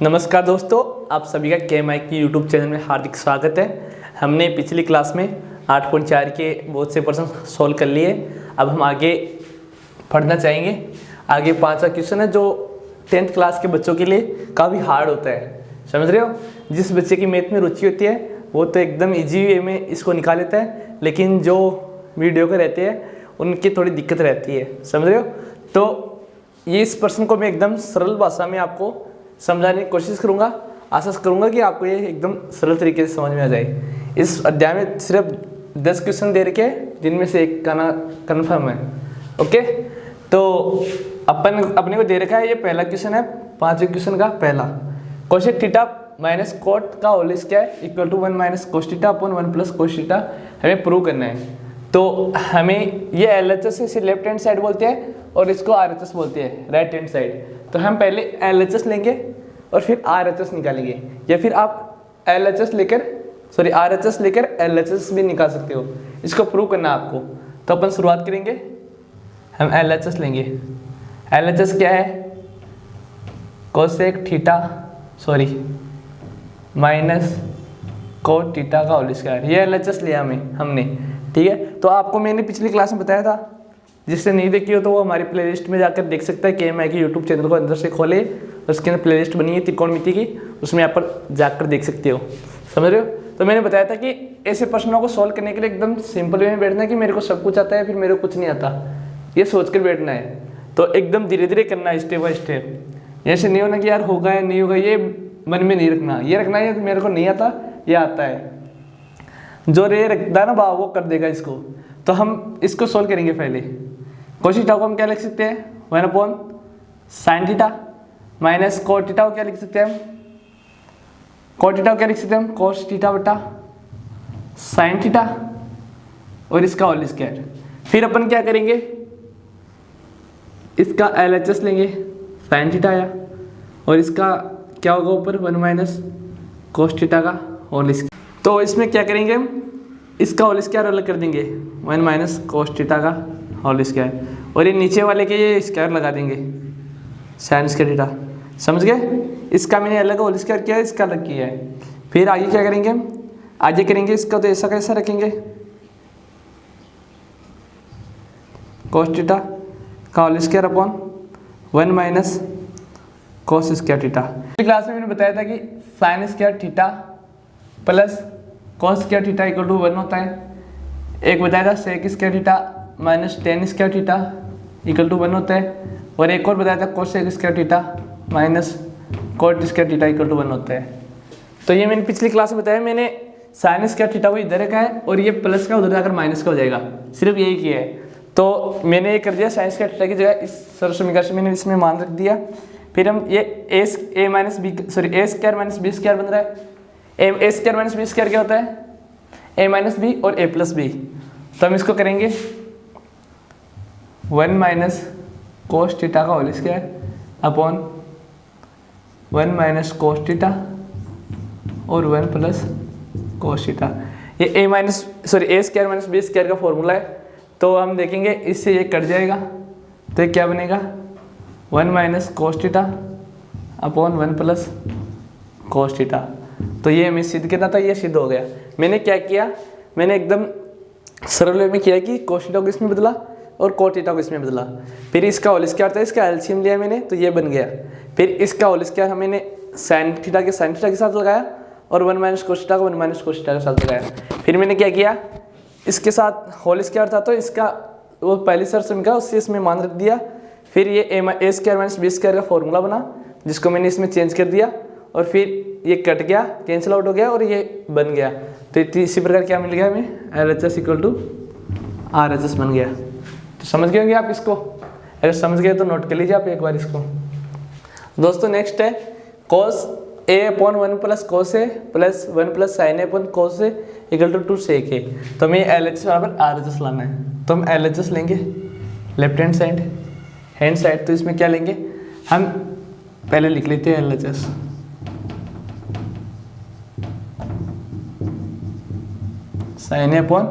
नमस्कार दोस्तों, आप सभी का KMI की यूट्यूब चैनल में हार्दिक स्वागत है। हमने पिछली क्लास में 8.4 के बहुत से प्रश्न सॉल्व कर लिए। अब हम आगे पढ़ना चाहेंगे। आगे 5वां क्वेश्चन है जो 10th क्लास के बच्चों के लिए काफ़ी हार्ड होता है। समझ रहे हो? जिस बच्चे की मैथ में रुचि होती है वो तो एकदम ईजी वे में इसको निकाल लेता है, लेकिन जो वीडियो के रहते हैं उनकी थोड़ी दिक्कत रहती है। समझ रहे हो? तो ये इस प्रश्न को मैं एकदम सरल भाषा में आपको समझाने की कोशिश करूंगा। आशा करूंगा कि आपको ये एकदम सरल तरीके से समझ में आ जाए। इस अध्याय में सिर्फ 10 क्वेश्चन दे रखे हैं, जिनमें से एक का ना कन्फर्म है। ओके, तो अपने को दे रखा है, ये पहला क्वेश्चन है 5वें क्वेश्चन का पहला। कोसेक थीटा माइनस कोट का whole square equal to 1 minus cos theta upon 1 plus cos theta हमें प्रूव करना है। तो हमें ये LHS इसे लेफ्ट हैंड साइड बोलते हैं और इसको RHS बोलते हैं, राइट हैंड साइड। तो हम पहले LHS लेंगे और फिर RHS निकालेंगे, या फिर आप RHS लेकर LHS भी निकाल सकते हो। इसको प्रूव करना है आपको। तो अपन शुरुआत करेंगे, हम LHS लेंगे। LHS क्या है? Cosec theta minus cot theta का होल स्क्वायर। ये LHS लिया हमने, ठीक है। तो आपको मैंने पिछली क्लास में बताया था, जिससे नहीं देखी हो तो वो हमारी प्लेलिस्ट में जाकर देख सकता है। KMI की यूट्यूब चैनल को अंदर से खोले, उसके अंदर प्लेलिस्ट बनी है त्रिकोणमिति की, उसमें आप पर जाकर देख सकते हो। समझ रहे हो? तो मैंने बताया था कि ऐसे प्रश्नों को सॉल्व करने के लिए एकदम सिंपल वे में बैठना है कि मेरे को सब कुछ आता है फिर मेरे को कुछ नहीं आता, ये सोच कर बैठना है। तो एकदम धीरे धीरे करना है, स्टेप बाय स्टेप। ऐसे नहीं होना कि यार होगा या नहीं होगा, ये मन में नहीं रखना। ये रखना है कि मेरे को नहीं आता, ये आता है। जो रे रखता है ना भाव, वो कर देगा इसको। तो हम इसको सोल्व करेंगे। पहले कोस थीटा को हम क्या लिख सकते हैं? 1 upon sine theta minus cot theta को क्या लिख सकते हैं हम? कोट थीटा को क्या लिख सकते हैं हम? कोस थीटा बटा साइन थीटा और इसका होल स्क्वायर। फिर अपन क्या करेंगे? इसका LHS लेंगे, साइन थीटा आया, और इसका क्या होगा ऊपर? 1 माइनस कोस थीटा का होल स्क्वायर। तो इसमें क्या करेंगे हम? इसका होल स्क्वायर अलग कर देंगे, 1 माइनस कोस थीटा का होल स्क्वायर, और ये नीचे वाले के ये स्क्वायर लगा देंगे, साइन स्क्वायर थीटा। समझ गए? इसका मैंने अलग होल स्क्वायर किया है, इसका अलग किया है। फिर आगे क्या करेंगे हम? आगे करेंगे इसका तो ऐसा कैसा रखेंगे, कोस थीटा का whole square upon 1 minus cos square theta. Class में मैंने बताया था कि sine square theta plus cos square theta equal to 1 होता है। एक बताया था sec square theta minus tan square theta equal to 1 होता है, और एक और बताया था cosec square theta minus cot square theta equal to 1 होता है। तो ये मैंने पिछली क्लास में बताया। मैंने साइन स्क्वायर थीटा को इधर रखा है और ये प्लस का उधर जाकर माइनस का हो जाएगा, सिर्फ यही किया है। तो मैंने ये कर दिया, साइन स्क्वायर थीटा की जगह इस सरल समीकरण से मैंने इसमें मान रख दिया। फिर हम ये a square minus b square बन रहा है। A square minus b square क्या होता है? ए माइनस बी और ए प्लस बी। तो हम इसको करेंगे 1 माइनस कोस थीटा का whole square upon 1 minus cos theta और 1 प्लस कोस थीटा। ये a square minus b square का फॉर्मूला है। तो हम देखेंगे इससे ये कट जाएगा, तो ये क्या बनेगा? 1 minus cos theta upon 1 plus cos theta. तो ये हमें सिद्ध करना था, ये सिद्ध हो गया। मैंने क्या किया? मैंने एकदम सरल वे में किया कि कोस थीटा को इसमें बदला और कोट थीटा को इसमें बदला। फिर इसका होल स्क्वायर था, इसका एलसीएम लिया मैंने, तो ये बन गया। फिर इसका होल स्क्वायर मैंने साइन थीटा के साथ लगाया और 1 माइनस कोस थीटा को 1 माइनस कोस थीटा के साथ लगाया। फिर मैंने क्या किया? इसके साथ होल स्क्वायर था तो इसका वो पहली सरल समीकरण उससे इसमें मान रख दिया। फिर ये a square minus b square का फॉर्मूला बना, जिसको मैंने इसमें चेंज कर दिया, और फिर ये कट गया, कैंसिल आउट हो गया और ये बन गया। तो इसी प्रकार क्या मिल गया हमें? LHS इक्वल टू RHS बन गया। तो समझ गए होंगे आप इसको? अगर समझ गए तो नोट कर लीजिए आप एक बार इसको। दोस्तों नेक्स्ट है cos a upon 1 plus cos a plus 1 plus sine A upon cos A equal to 2 sec a. तो हमें LHS बराबर RHS लाना है। तो हम LHS लेंगे लेफ्ट हैंड साइड। तो इसमें क्या लेंगे हम? पहले लिख लेते हैं LHS, साइन ए अपॉन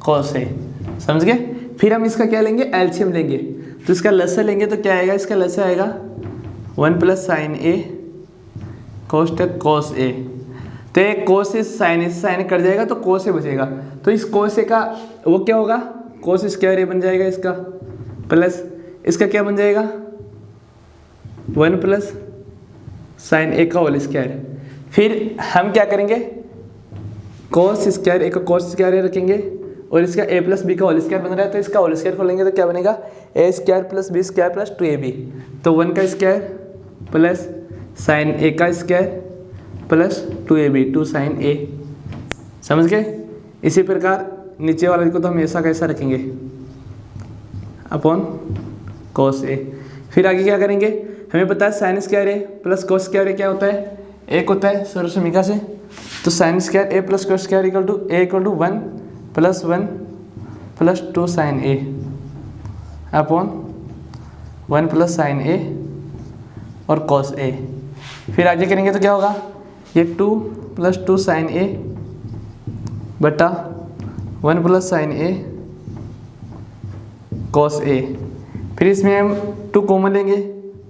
कोस ए। समझ गए? फिर हम इसका क्या लेंगे? एलसीएम लेंगे। तो इसका लसा लेंगे तो क्या आएगा? इसका लसा आएगा 1 प्लस साइन ए कोष्टक cos A। तो ये cos से साइन कट जाएगा तो cos A बचेगा। तो इस cos A का वो क्या होगा, cos स्क्वायर A बन जाएगा इसका, प्लस इसका क्या बन जाएगा 1 प्लस साइन A का होल स्क्वायर। फिर हम क्या करेंगे, cos स्क्वायर A का cos स्क्वायर A रखेंगे और इसका a प्लस बी का होल स्क्वायर बन रहा है, तो इसका होल स्क्वायर खोलेंगे तो क्या बनेगा A square plus B square plus 2ab। तो 1 का स्क्वायर प्लस साइन ए का स्क्वायर प्लस 2ab 2 साइन ए। समझ गए। इसी प्रकार नीचे वाले को तो हम ऐसा कैसा रखेंगे अपॉन cos a। फिर आगे क्या करेंगे, हमें पता है साइन स्क्वायर ए प्लस cos स्क्वायर ए क्या होता है, एक होता है सर्व समीकरण से। तो sine square A plus cos square equal to A equal to 1 plus 1 plus 2 sine A upon 1 plus sine A और cos ए। फिर आगे करेंगे तो क्या होगा, ये 2 प्लस 2 साइन ए बटा 1 प्लस साइन ए cos ए। फिर इसमें हम 2 कॉमन लेंगे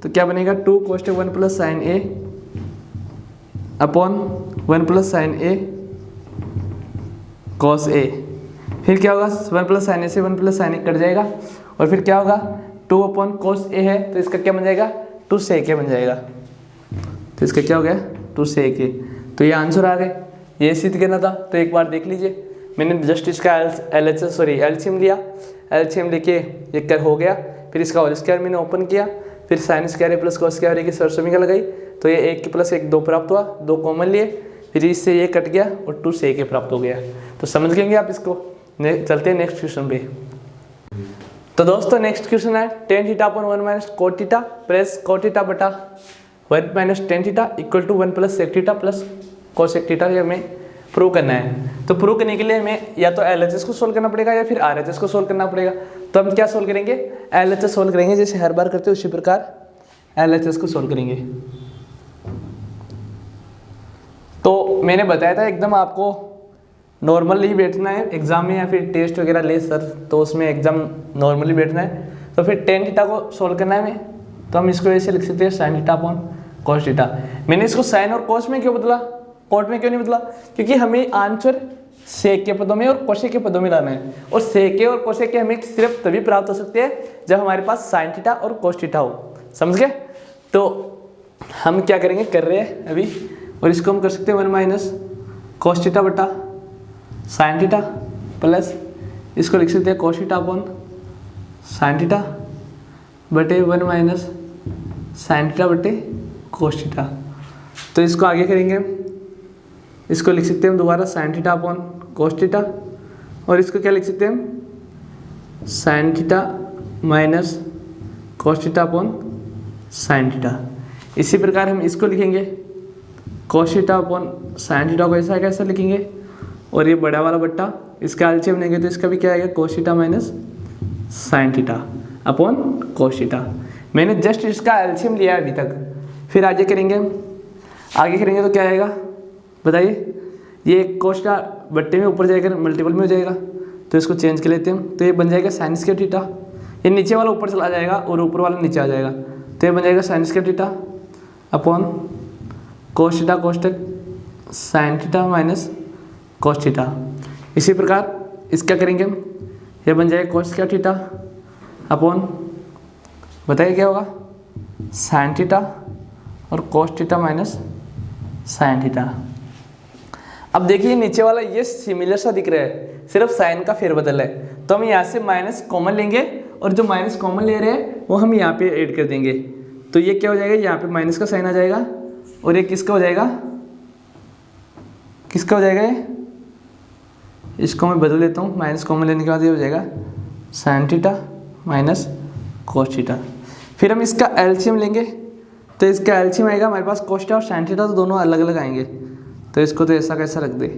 तो क्या बनेगा 2 cos 1 प्लस साइन ए अपॉन 1 प्लस साइन ए cos ए। फिर क्या होगा 1 प्लस साइन ए से 1 प्लस साइन ए कट जाएगा और फिर क्या होगा 2 अपॉन cos ए है तो इसका क्या बन जाएगा 2 sec ए बन जाएगा। तो इसका क्या हो गया 2 sec ए। तो ये आंसर आ गए, ये सिद्ध करना था। तो एक बार देख लीजिए, मैंने जस्ट इसका एलसीएम लिया, एलसीएम लेके एक कर हो गया। फिर इसका होल स्क्वायर मैंने ओपन किया, फिर साइन स्क्वायर ए प्लस cos स्क्वायर ए की सर्व समीकरण लगाई तो ये 1 प्लस 1 2 प्राप्त हुआ, 2 कॉमन लिए, फिर इससे ये कट गया और 2 sec ए प्राप्त हो गया। तो समझ गएंगे आप इसको। चलते हैं नेक्स्ट क्वेश्चन पे। तो दोस्तों नेक्स्ट क्वेश्चन है tan theta upon 1 minus cot theta plus cot theta बटा 1 minus tan theta equal to 1 plus sec theta plus cosec theta. ये हमें प्रूव करना है। तो प्रूव करने के लिए हमें या तो LHS को सोल्व करना पड़ेगा या फिर RHS को सोल्व करना पड़ेगा। तो हम क्या सोल्व करेंगे, LHS सोल्व करेंगे, जैसे हर बार करते हैं उसी प्रकार LHS को सोल्व करेंगे। तो मैंने बताया था एकदम आपको नॉर्मली बैठना है एग्जाम में या फिर टेस्ट वगैरह ले सर, तो उसमें एकदम नॉर्मली बैठना है। तो फिर tan थीटा को सोल्व करना है हमें, तो हम इसको ऐसे लिख सकते हैं sin theta upon cos theta. मैंने इसको sin और cos में क्यों बदला, cot में क्यों नहीं बदला, क्योंकि हमें आंसर sec के पदों में और cosec के पदों में लाना है, और sec के और cosec के हमें सिर्फ तभी प्राप्त हो सकते हैं जब हमारे पास sin थीटा और cos थीटा हो। समझ गए। तो हम क्या करेंगे, कर रहे हैं अभी, और इसको हम कर सकते हैं 1 माइनस cos थीटा बटा साइन थीटा प्लस इसको लिख सकते हैं cos theta upon sine theta बटे 1 माइनस साइन थीटा बटे cos थीटा। तो इसको आगे करेंगे हम, इसको लिख सकते हैं हम दोबारा sine theta upon cos theta, और इसको क्या लिख सकते हैं हम sign theta minus cos theta upon sine theta. इसी प्रकार हम इसको लिखेंगे cos theta upon sine theta को ऐसा कैसा लिखेंगे, और ये बड़ा वाला बट्टा इसका एलसीएम लेंगे तो इसका भी क्या आएगा cos theta minus sine theta upon cos theta. मैंने जस्ट इसका एलसीएम लिया है अभी तक। फिर आगे करेंगे तो क्या आएगा बताइए, ये cos थीटा बट्टे में ऊपर जाएगा मल्टीपल में हो जाएगा, तो इसको चेंज कर लेते हैं। तो ये बन जाएगा साइन स्क्वायर थीटा, ये नीचे वाला ऊपर चला जाएगा और ऊपर वाला नीचे आ जाएगा, तो ये बन जाएगा sine square theta upon cos theta कोष्टक sine theta minus cos theta. इसी प्रकार इसका करेंगे हम, ये बन जाएगा cos स्क्वायर थीटा अपॉन बताइए क्या होगा साइन थीटा और cos theta minus sine theta. अब देखिए नीचे वाला ये सिमिलर सा दिख रहा है, सिर्फ साइन का फेरबदल है, तो हम यहाँ से माइनस कॉमन लेंगे और जो माइनस कॉमन ले रहे हैं वो हम यहाँ पे ऐड कर देंगे। तो ये क्या हो जाएगा, यहाँ पे माइनस का साइन आ जाएगा और ये किसका हो जाएगा, किसका हो जाएगा, ये इसको मैं बदल देता हूँ, माइनस कॉमन लेने के बाद ये हो जाएगा sine theta minus cos theta. फिर हम इसका एलसीएम लेंगे तो इसका एलसीएम आएगा हमारे पास cos थीटा और साइन थीटा, तो दोनों अलग अलग आएंगे, तो इसको तो ऐसा कैसा रख दे,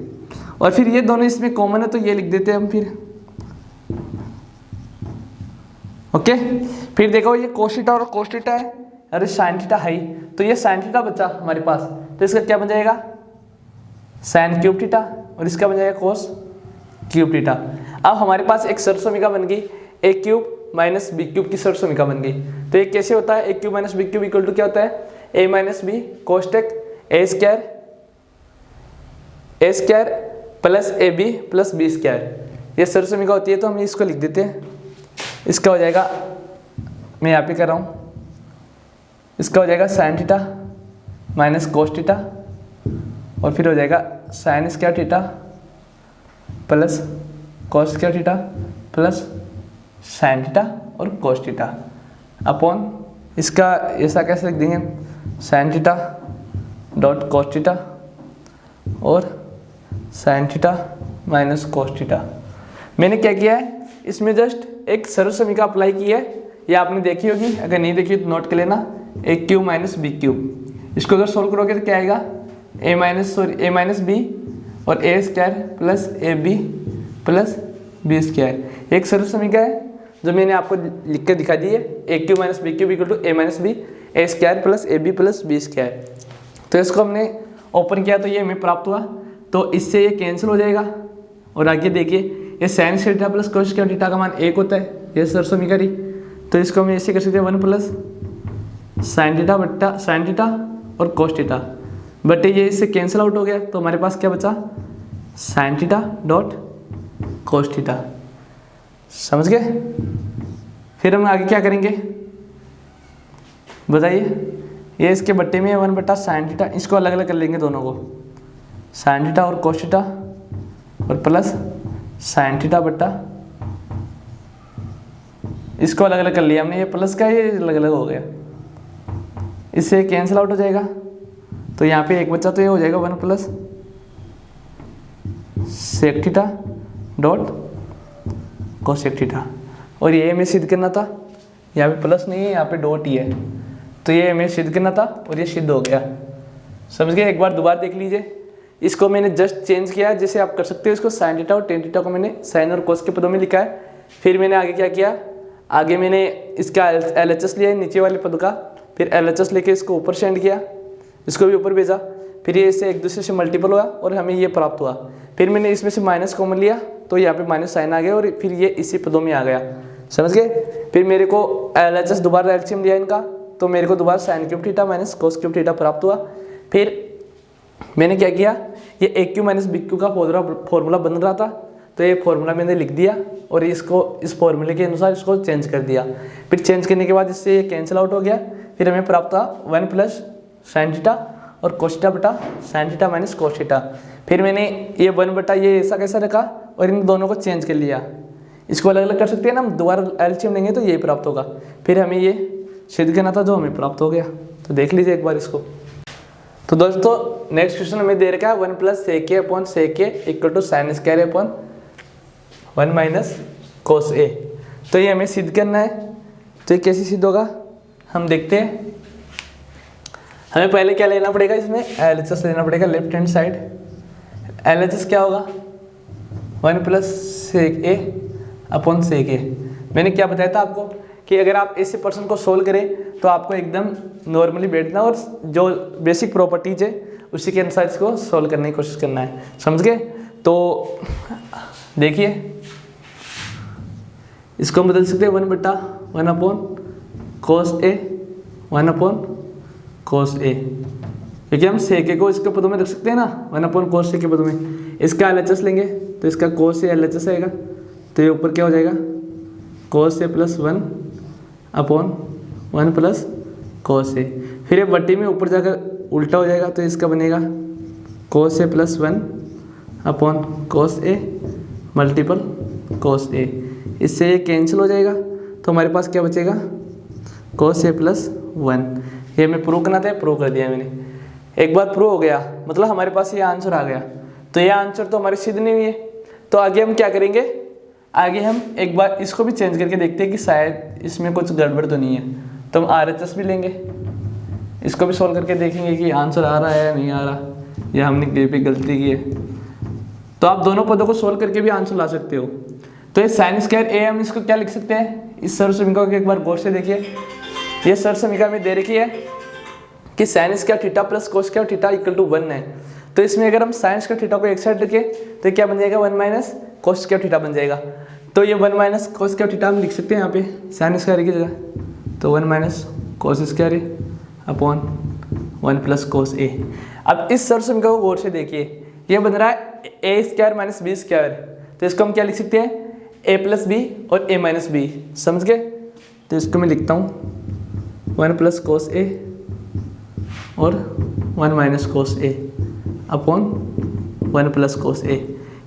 और फिर ये दोनों इसमें कॉमन है तो ये लिख देते हैं हम फिर। ओके, फिर देखो ये cos थीटा और cos थीटा है, अरे साइन थीटा है, तो ये साइन थीटा बचा हमारे पास, तो इसका क्या बन जाएगा साइन क्यूब थीटा, और इसका बन जाएगा cos क्यूब थीटा। अब हमारे पास एक सर्व समीकरण बन गई ए क्यूब माइनस बी क्यूब की सर्व समीकरण बन गई। तो ये कैसे होता है, A cube minus B cube equal to क्या होता है, ए माइनस बी कोष्टक A square plus A B plus B square, ये सर्व समीकरण होती है। तो हम इसको लिख देते हैं। इसका हो जाएगा, मैं यहाँ पे कर रहा हूँ, इसका हो जाएगा sine theta minus cos theta, और फिर हो जाएगा sine square theta plus cos square theta plus sine theta और कोस थीटा अपॉन, इसका ऐसा कैसे लिख देंगे, sine theta dot cos theta और sine theta minus cos theta. मैंने क्या किया है, इसमें जस्ट एक सर्व समीकरण अप्लाई की है, ये आपने देखी होगी, अगर नहीं देखी तो नोट कर लेना, ए क्यूब माइनस बी क्यूब। इसको अगर सोल्व करोगे तो क्या आएगा, ए माइनस बी और A square plus A B plus B square. एक सर्व समीकरण है जो मैंने आपको लिख के दिखा दी है, A cube minus B cube equal to A minus B A square plus A B plus B square. तो इसको हमने ओपन किया तो ये हमें प्राप्त हुआ, तो इससे ये कैंसिल हो जाएगा। और आगे देखिए, ये sign square theta plus cos square theta का मान 1 होता है, ये सर्व समीकरण ही। तो इसको हम ऐसे कर सकते हैं, 1 प्लस साइन थीटा बट्टा साइन थीटा और कोस थीटा, बट ये इससे कैंसिल आउट हो गया, तो हमारे पास क्या बचा, sign theta dot cos theta. समझ गए? फिर हम आगे क्या करेंगे बताइए, ये इसके बट्टे में 1 बट्टा साइन थीटा, इसको अलग अलग कर लेंगे दोनों को, साइन थीटा और कोस थीटा और प्लस साइन थीटा बट्टा, इसको अलग अलग कर लिया हमने, ये प्लस का ये अलग अलग हो गया, इससे कैंसिल आउट हो जाएगा। तो यहाँ पे एक बच्चा, तो ये हो जाएगा 1 plus sec theta dot cosec theta. और ये हमें सिद्ध करना था, यहाँ पे प्लस नहीं है, यहाँ पे डॉट ही है, तो ये हमें सिद्ध करना था और ये सिद्ध हो गया। समझ गए? एक बार दोबारा देख लीजिए, इसको मैंने जस्ट चेंज किया है, जैसे आप कर सकते हो इसको साइन थीटा और टेन थीटा को मैंने साइन और कोस के पदों में लिखा है। फिर मैंने आगे क्या किया, आगे मैंने इसका LHS लिया है नीचे वाले पद का, फिर LHS लेके इसको ऊपर सेंड किया, इसको भी ऊपर भेजा, फिर ये इससे एक दूसरे से मल्टीपल हुआ और हमें ये प्राप्त हुआ। फिर मैंने इसमें से माइनस कॉमन लिया, तो यहाँ पे माइनस साइन आ गया और फिर ये इसी पदों में आ गया। समझ गए? फिर मेरे को LHS दोबारा एलसीएम लिया इनका, तो मेरे को दोबारा sine cube theta minus cos cube theta प्राप्त हुआ। फिर मैंने क्या किया, ये ए क्यू माइनस बी क्यू का फॉर्मूला बन रहा था, तो ये फॉर्मूला मैंने लिख दिया और इसको इस फॉर्मूले के अनुसार इसको चेंज कर दिया। फिर चेंज करने के बाद इससे ये कैंसिल आउट हो गया। फिर हमें प्राप्त हुआ 1 प्लस साइन थीटा और कोस थीटा बटा sign theta minus cos theta. फिर मैंने ये 1 बटा ये ऐसा कैसा रखा और इन दोनों को चेंज कर लिया। इसको अलग अलग कर सकते हैं ना, हम दोबारा एलसीएम लेंगे तो यही प्राप्त होगा। फिर हमें ये सिद्ध करना था, जो हमें प्राप्त हो गया। तो देख लीजिए एक बार इसको। तो दोस्तों नेक्स्ट क्वेश्चन हमें दे रखा है 1 plus sec A upon sec A equal to sine square upon 1 minus cos A. तो ये हमें सिद्ध करना है, तो ये कैसे सिद्ध होगा हम देखते हैं। हमें पहले क्या लेना पड़ेगा, इसमें LHS लेना पड़ेगा लेफ्ट हैंड साइड। LHS क्या होगा, 1 plus sec A upon sec ए। मैंने क्या बताया था आपको कि अगर आप ऐसे पर्सन को सोल्व करें तो आपको एकदम नॉर्मली बैठना और जो बेसिक प्रॉपर्टीज है उसी के अनुसार इसको सोल्व करने की कोशिश करना है। समझ गए? तो देखिए, इसको हम बदल सकते हैं 1 बटा 1 अपॉन कोस ए 1 अपॉन कोस ए, क्योंकि हम सेक ए को इसके पदों में रख सकते हैं ना, 1 अपॉन कोस ए के पदों में। इसका LHS लेंगे तो इसका कोस ए LHS आएगा, तो ये ऊपर क्या हो जाएगा, कोस a plus 1 upon 1 plus cos ए। फिर ये बट्टी में ऊपर जाकर उल्टा हो जाएगा, तो इसका बनेगा कोस a plus 1 upon cos A multiple कोस ए। इससे ये कैंसिल हो जाएगा, तो हमारे पास क्या बचेगा, कोस ए प्लस 1। ये हमें प्रूव करना था, प्रूव कर दिया मैंने। एक बार प्रूव हो गया मतलब हमारे पास ये आंसर आ गया। तो ये आंसर तो हमारी सिद्ध नहीं हुई है। तो आगे हम क्या करेंगे, आगे हम एक बार इसको भी चेंज करके देखते हैं कि शायद इसमें कुछ गड़बड़ तो नहीं है। तो हम RHS भी लेंगे, इसको भी सॉल्व करके देखेंगे कि आंसर आ रहा है या नहीं आ रहा, या हमने कहीं पे गलती की है। तो आप दोनों पदों को सॉल्व करके भी आंसर ला सकते हो। तो ये साइन स्क्वायर ए, हम इसको क्या लिख सकते हैं, इस सर्व समीकरण को एक बार गौर से देखिए। ये सर्व समीकरण में दे रखी है कि sine square theta plus cos square theta equal to 1 है। तो इसमें अगर हम साइन स्क्वायर थीटा को एक साइड रखें तो क्या बन जाएगा, 1 माइनस कोस स्क्वायर थीटा बन जाएगा। तो ये 1 माइनस कोस स्क्वायर थीटा हम लिख सकते हैं यहाँ पे साइन स्क्वायर की जगह, तो 1 minus cos square upon 1 plus cos A. अब इस सरसमीका को गौर से देखिए, ये बन रहा है A square minus b square, तो इसको हम क्या लिख सकते हैं, ए प्लस बी और ए माइनस बी, समझ गए। तो इसको मैं लिखता हूँ 1 प्लस कोस ए और 1 माइनस कोस ए अपॉन 1 प्लस कोस ए।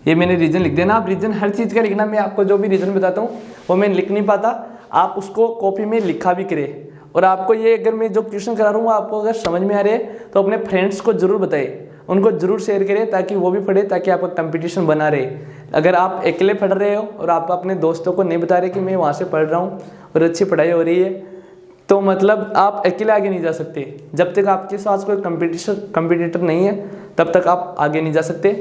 ये मैंने रीजन लिख देना, आप रीजन हर चीज़ का लिखना, मैं आपको जो भी रीजन बताता हूँ वो मैं लिख नहीं पाता, आप उसको कॉपी में लिखा भी करें। और आपको ये अगर मैं जो क्वेश्चन करा रहा हूँ आपको अगर समझ में आ रहे हैं तो अपने फ्रेंड्स को जरूर बताइए, उनको जरूर शेयर करें ताकि वो भी पढ़े, ताकि आपका कंपटीशन बना रहे। अगर आप अकेले पढ़ रहे हो और आप अपने दोस्तों को नहीं बता रहे कि मैं वहाँ से पढ़ रहा हूँ और अच्छी पढ़ाई हो रही है, तो मतलब आप अकेले आगे नहीं जा सकते। जब तक आपके साथ कोई कंपटीटर नहीं है तब तक आप आगे नहीं जा सकते।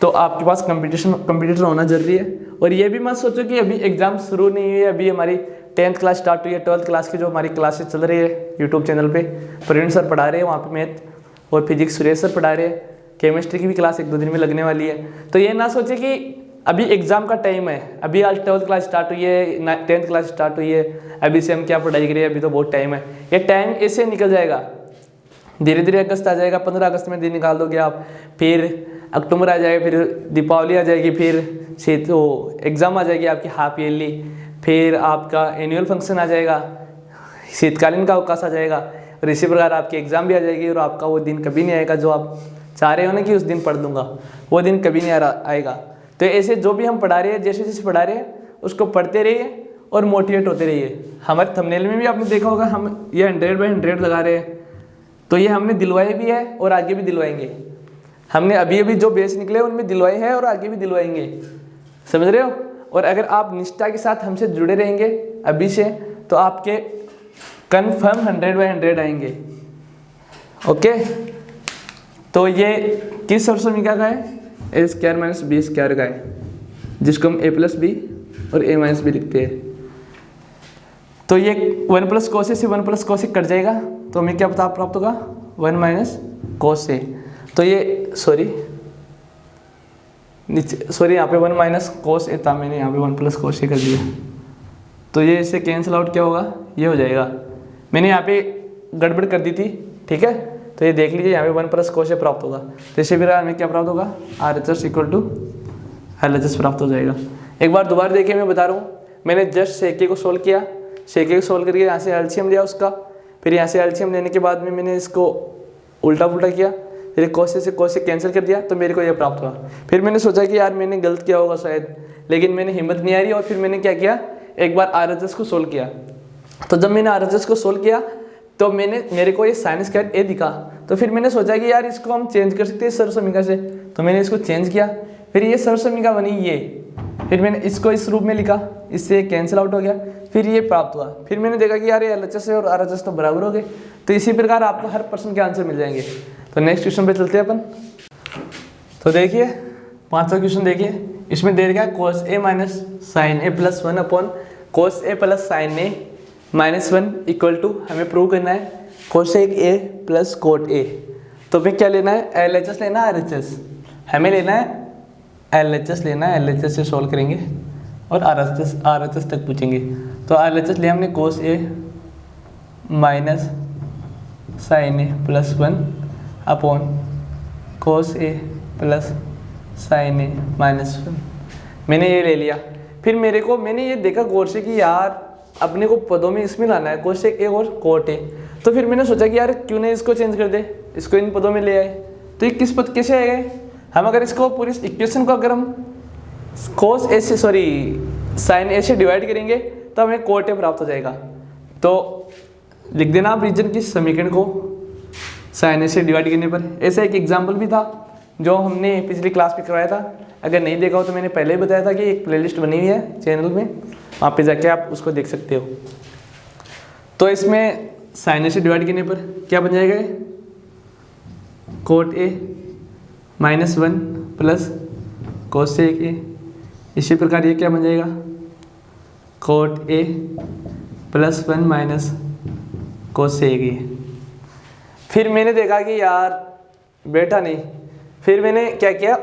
तो आपके पास कंपटीटर होना जरूरी है। और ये भी मत सोचो कि अभी एग्जाम शुरू नहीं हुई है, अभी हमारी 10th क्लास स्टार्ट हुई है, 12th क्लास की जो हमारी क्लासेस चल रही है यूट्यूब चैनल पे, प्रवीण सर पढ़ा रहे हैं वहाँ पे मैथ और फिजिक्स सुरेश सर पढ़ा रहे हैं, केमिस्ट्री की भी क्लास 1-2 दिन में लगने वाली है। तो ये ना सोचे कि अभी एग्जाम का टाइम है, अभी आज 12th क्लास स्टार्ट हुई है, 10th क्लास स्टार्ट हुई है, अभी से हम क्या पढ़ाई करें, अभी तो बहुत टाइम है। ये टाइम ऐसे निकल जाएगा, धीरे धीरे अगस्त आ जाएगा, 15 अगस्त में दिन निकाल दोगे आप, फिर अक्टूबर आ जाएगा, फिर दीपावली आ जाएगी, फिर तो एग्ज़ाम आ जाएगी आपकी हाफ ईयरली, फिर आपका एनुअल फंक्शन आ जाएगा, शीतकालीन का अवकाश आ जाएगा, और इसी प्रकार आपकी एग्ज़ाम भी आ जाएगी। और आपका वो दिन कभी नहीं आएगा जो आप चाह रहे हो ना कि उस दिन पढ़ दूंगा, वो दिन कभी नहीं आएगा। तो ऐसे जो भी हम पढ़ा रहे हैं, जैसे जैसे पढ़ा रहे हैं उसको पढ़ते रहिए और मोटिवेट होते रहिए। हमारे थंबनेल में भी आपने देखा होगा हम ये 100/100 लगा रहे हैं, तो ये हमने दिलवाए भी है और आगे भी दिलवाएंगे। हमने अभी अभी जो बेच निकले उनमें दिलवाए हैं और आगे भी दिलवाएंगे, समझ रहे हो। और अगर आप निष्ठा के साथ हमसे जुड़े रहेंगे अभी से तो आपके कन्फर्म 100/100 आएंगे। ओके, तो ये किस सरसमीका का है, A square minus b square का है, जिसको हम ए प्लस बी और ए माइनस बी लिखते हैं। तो ये 1 प्लस कोस ए से 1 प्लस कोस ए कट जाएगा, तो हमें क्या प्राप्त होगा, 1 माइनस कोस ए। तो ये सॉरी यहाँ पे 1 माइनस कोस ए था, मैंने यहाँ पे 1 प्लस कोस ए कर दिया, तो ये इससे कैंसिल आउट क्या होगा, ये हो जाएगा। मैंने यहाँ पे गड़बड़ कर दी थी, ठीक है। तो ये देख लीजिए यहाँ पे 1 प्लस कोस ए प्राप्त होगा, तो इसी प्रकार हमें क्या प्राप्त होगा, RHS इक्वल टू LHS प्राप्त हो जाएगा। एक बार दोबारा देखिए, मैं बता रहा हूँ, मैंने जस्ट सेके को सोल्व किया, सेके को सोल्व करके यहाँ से एलसीएम लिया उसका, फिर यहाँ से एलसीएम लेने के बाद में मैंने इसको उल्टा पुल्टा किया, फिर कोस से कैंसिल कर दिया, तो मेरे को ये प्राप्त हुआ। फिर मैंने सोचा कि यार मैंने गलत किया होगा शायद, लेकिन मैंने हिम्मत नहीं आ रही, और फिर मैंने क्या किया, एक बार RHS को सोल्व किया। तो जब मैंने RHS को सोल्व किया तो मेरे को ये साइन स्क्वायर ए दिखा, तो फिर मैंने सोचा कि यार इसको हम चेंज कर सकते हैं सरसमीका से, तो मैंने इसको चेंज किया, फिर ये सरसमीका बनी ये, फिर मैंने इसको इस रूप में लिखा, इससे कैंसिल आउट हो गया, फिर ये प्राप्त हुआ। फिर मैंने देखा कि यार ये LHS और RHS तो बराबर हो गए। तो इसी प्रकार आपको हर प्रश्न के आंसर मिल जाएंगे। तो नेक्स्ट क्वेश्चन पे चलते हैं अपन। तो देखिए 5वां क्वेश्चन देखिए, इसमें दे रखा है cos a minus sine a plus 1 upon cos a plus sine a minus 1 equal to, हमें प्रूव करना है cosec a plus cot a। तो फिर क्या लेना है, LHS लेना है RHS, हमें लेना है LHS लेना है, LHS से सॉल्व करेंगे और RHS तक पूछेंगे। तो RHS लिया हमने cos a minus sine a plus 1 upon cos a plus sine a minus 1, मैंने ये ले लिया। फिर मैंने ये देखा गौर से कि यार अपने को पदों में इसमें लाना है cosec a और cot a, तो फिर मैंने सोचा कि यार क्यों नहीं इसको चेंज कर दे, इसको इन पदों में ले आए। तो ये किस पद कैसे आएगा, हम अगर इसको पूरी इक्वेशन को अगर हम साइन ए से डिवाइड करेंगे तो हमें cot a प्राप्त हो जाएगा। तो लिख देना आप रीजन की समीकरण को साइन ए से डिवाइड करने पर। ऐसा एक एग्जाम्पल भी था जो हमने पिछली क्लास में करवाया था, अगर नहीं देखा हो तो मैंने पहले ही बताया था कि एक प्लेलिस्ट बनी हुई है चैनल में, वहाँ पे जाके आप उसको देख सकते हो। तो इसमें साइन ए से डिवाइड करने पर क्या बन जाएगा, cot a minus 1 plus cosec a। इसी प्रकार ये क्या बन जाएगा, cot a plus 1 minus cosec a। फिर मैंने देखा कि यार बैठा नहीं, फिर मैंने क्या किया,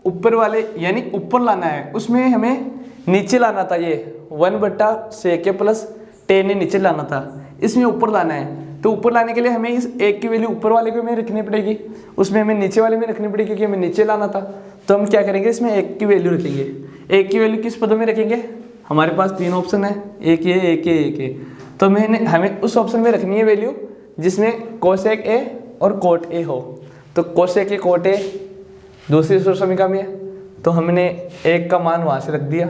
ऊपर वाले यानी ऊपर लाना है, उसमें हमें नीचे लाना था, ये 1/sec a plus tan a नीचे लाना था, इसमें ऊपर लाना है। तो ऊपर लाने के लिए हमें इस एक की वैल्यू ऊपर वाले को में रखनी पड़ेगी, उसमें हमें नीचे वाले में रखनी पड़ेगी क्योंकि हमें नीचे लाना था। तो हम क्या करेंगे, इसमें एक की वैल्यू रखेंगे। एक की वैल्यू किस पदों में रखेंगे, हमारे पास 3 ऑप्शन है, एक ये, एक ये, एक ये। तो हमें उस ऑप्शन में रखनी है वैल्यू जिसमें कोसेक ए और कोट ए हो। तो कोसेक ए कोट ए दूसरी समीकरण में है, तो हमने एक का मान वहाँ से रख दिया,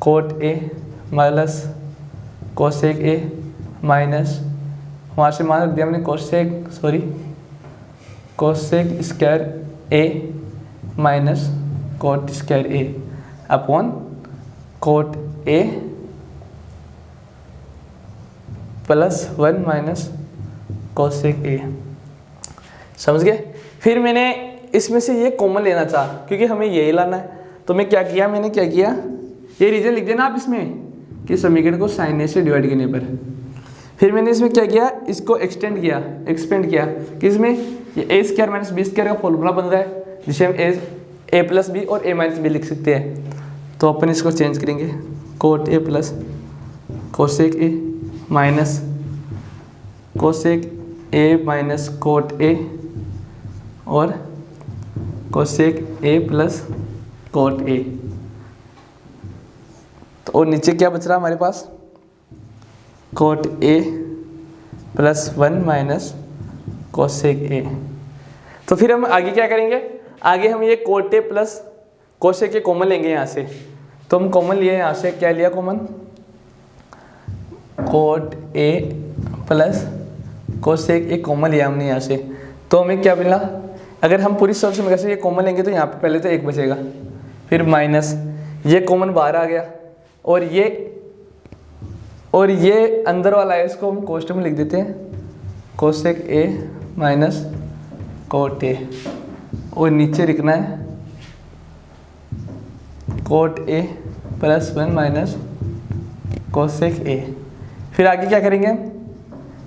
cot A minus cosec A minus वहाँ से मान रख दिया हमने cosec square A minus cot square A upon coat A plus 1 minus cosec ए। समझ गए। फिर मैंने इसमें से ये कॉमन लेना चाहा क्योंकि हमें यही लाना है। तो मैं क्या किया, मैंने क्या किया, ये रीजन लिख देना आप इसमें कि समीकरण को साइन ए से डिवाइड करने पर। फिर मैंने इसमें क्या किया, इसको एक्सपेंड किया कि इसमें ये a square minus b square का फॉर्मूला बन रहा है जिसे हम ए प्लस बी और ए माइनस बी लिख सकते हैं। तो अपन इसको चेंज करेंगे, cot A plus cosec A minus cosec A minus cot A और cosec A plus cot A. तो और नीचे क्या बच रहा हमारे पास, cot A plus 1 minus cosec A. तो फिर हम आगे क्या करेंगे, आगे हम ये cot A plus cosec A common लेंगे यहाँ से। तो हम कॉमन लिए यहाँ से, क्या लिया common, coat A plus cosec A common लिया हमने यहाँ से। तो हमें क्या मिला, अगर हम पूरी सोर्स में से ये कॉमन लेंगे तो यहाँ पे पहले तो 1 बचेगा, फिर माइनस ये कॉमन बाहर आ गया और ये अंदर वाला है, इसको हम कोष्ठ में लिख देते हैं, cosec A minus cot A और नीचे लिखना है coat A plus 1 minus cosec ए। फिर आगे क्या करेंगे,